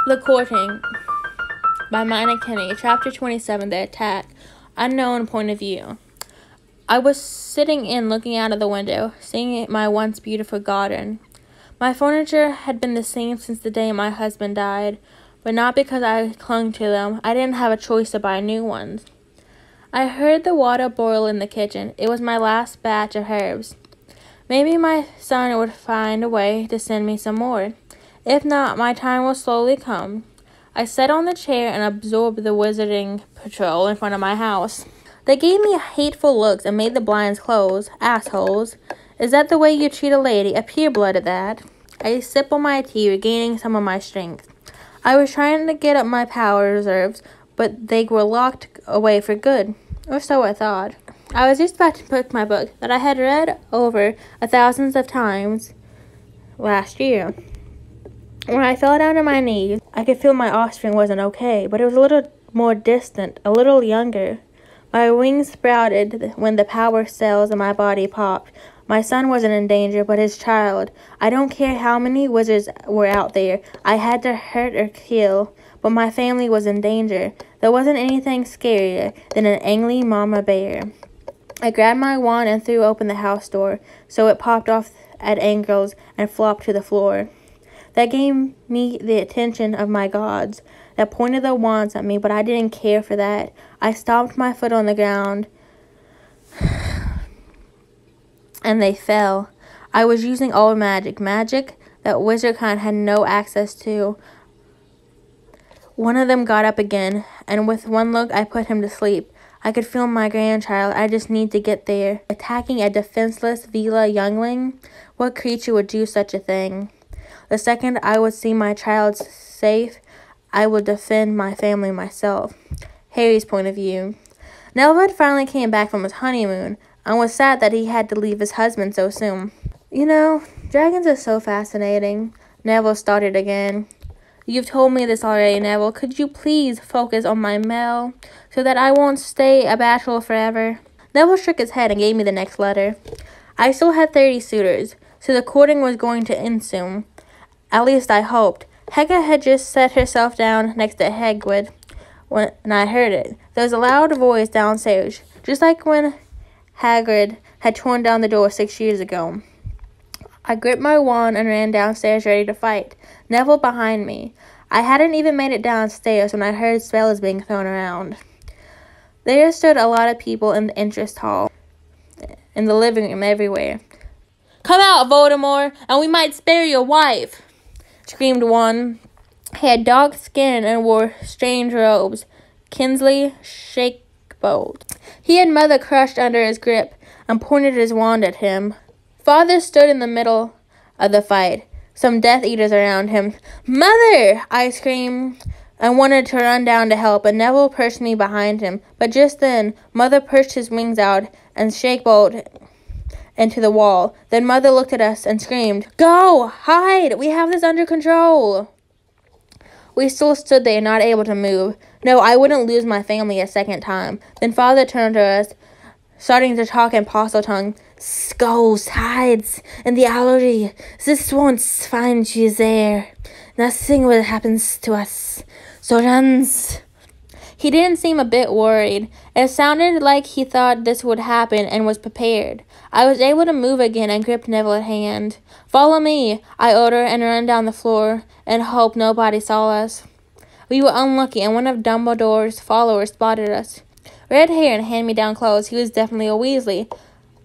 The Courting by Meinekeime, Chapter 27, The Attack, Unknown Point of View. I was sitting looking out of the window, seeing my once beautiful garden. My furniture had been the same since the day my husband died, but not because I clung to them. I didn't have a choice to buy new ones. I heard the water boil in the kitchen. It was my last batch of herbs. Maybe my son would find a way to send me some more. If not, my time will slowly come. I sat on the chair and absorbed the wizarding patrol in front of my house. They gave me hateful looks and made the blinds close. Assholes. Is that the way you treat a lady? A pureblood at that. I sipped on my tea, regaining some of my strength. I was trying to get up my power reserves, but they were locked away for good. Or so I thought. I was just about to pick my book that I had read over thousands of times last year. When I fell down to my knees, I could feel my offspring wasn't okay, but it was a little more distant, a little younger. My wings sprouted when the power cells in my body popped. My son wasn't in danger, but his child. I don't care how many wizards were out there. I had to hurt or kill, but my family was in danger. There wasn't anything scarier than an angry mama bear. I grabbed my wand and threw open the house door, so it popped off at angles and flopped to the floor. That gave me the attention of my gods, that pointed their wands at me, but I didn't care for that. I stomped my foot on the ground, and they fell. I was using old magic that wizard kind had no access to. One of them got up again, and with one look I put him to sleep. I could feel my grandchild. I just need to get there. Attacking a defenseless Veela youngling? What creature would do such a thing? The second I would see my child safe, I would defend my family myself. Harry's point of view. Neville finally came back from his honeymoon and was sad that he had to leave his husband so soon. You know, dragons are so fascinating. Neville started again. You've told me this already, Neville. Could you please focus on my Mel so that I won't stay a bachelor forever? Neville shook his head and gave me the next letter. I still had 30 suitors, so the courting was going to end soon. At least I hoped. Hecate had just set herself down next to Hagrid when I heard it. There was a loud voice downstairs, just like when Hagrid had torn down the door 6 years ago. I gripped my wand and ran downstairs ready to fight. Neville behind me. I hadn't even made it downstairs when I heard spells being thrown around. There stood a lot of people in the interest hall, in the living room, everywhere. Come out, Voldemort, and we might spare your wife, screamed one. He had dark skin and wore strange robes. Kingsley Shakebolt. He had Mother crushed under his grip and pointed his wand at him. Father stood in the middle of the fight, some Death Eaters around him. Mother! I screamed and wanted to run down to help, but Neville pushed me behind him. But just then, Mother pushed his wings out and Shakebolt into the wall. Then Mother looked at us and screamed, Go! Hide! We have this under control! We still stood there, not able to move. No, I wouldn't lose my family a second time. Then Father turned to us, starting to talk in Postle tongue. Skulls, hides, and the allergy. This won't find you there. Nothing will happen to us. So runs. He didn't seem a bit worried. It sounded like he thought this would happen and was prepared. I was able to move again and gripped Neville's hand. Follow me, I ordered, and ran down the floor and hoped nobody saw us. We were unlucky, and one of Dumbledore's followers spotted us. Red hair and hand-me-down clothes. He was definitely a Weasley.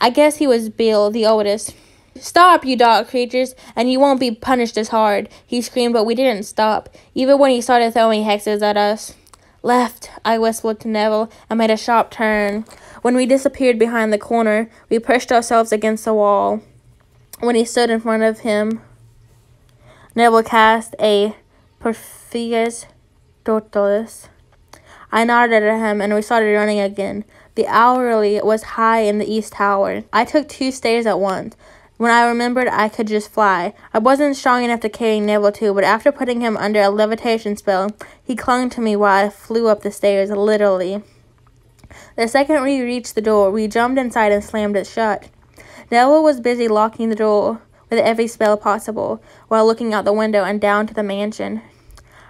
I guess he was Bill, the oldest. Stop, you dark creatures, and you won't be punished as hard, he screamed, but we didn't stop, even when he started throwing hexes at us. Left, I whispered to Neville, and made a sharp turn. When we disappeared behind the corner, we pushed ourselves against the wall. When he stood in front of him, Neville cast a Perfidious Totalus. I nodded at him, and we started running again. The hourly was high in the east tower. I took 2 stairs at once. When I remembered I could just fly. I wasn't strong enough to carry Neville too, but after putting him under a levitation spell, he clung to me while I flew up the stairs, literally. The second we reached the door, we jumped inside and slammed it shut. Neville was busy locking the door with every spell possible, while looking out the window and down to the mansion.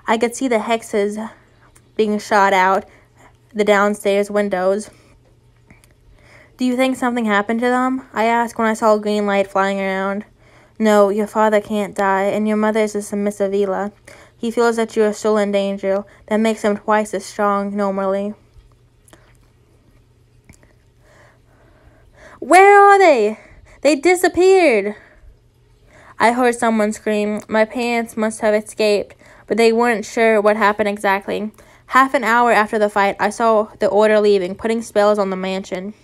I could see the hexes being shot out the downstairs windows. Do you think something happened to them? I asked when I saw a green light flying around. No, your father can't die, and your mother is a submissive Veela. He feels that you are still in danger. That makes him twice as strong normally. Where are they? They disappeared. I heard someone scream. My parents must have escaped, but they weren't sure what happened exactly. Half an hour after the fight, I saw the Order leaving, putting spells on the mansion.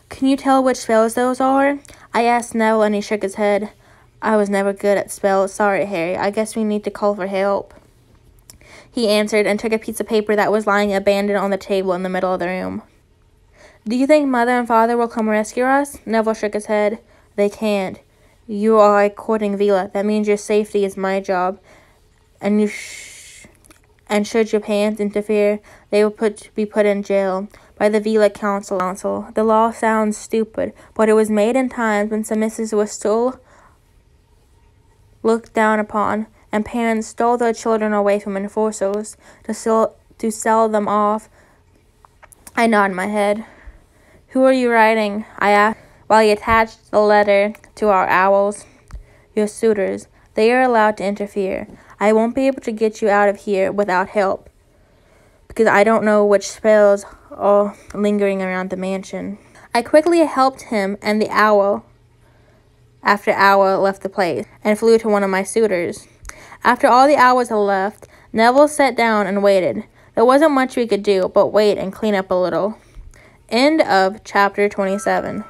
Can you tell which spells those are? I asked Neville, and he shook his head. I was never good at spells. Sorry, Harry. I guess we need to call for help. He answered and took a piece of paper that was lying abandoned on the table in the middle of the room. Do you think Mother and Father will come rescue us? Neville shook his head. They can't. You are courting Veela. That means your safety is my job. And should your parents interfere, they will be put in jail by the Veela Council. The law sounds stupid, but it was made in times when submissives were still looked down upon, and parents stole their children away from enforcers to sell them off. I nodded my head. Who are you writing? I asked, while he attached the letter to our owls. Your suitors. They are allowed to interfere. I won't be able to get you out of here without help, because I don't know which spells are lingering around the mansion. I quickly helped him and the owl after Owl left the place, and flew to one of my suitors. After all the owls had left, Neville sat down and waited. There wasn't much we could do but wait and clean up a little. End of chapter 27.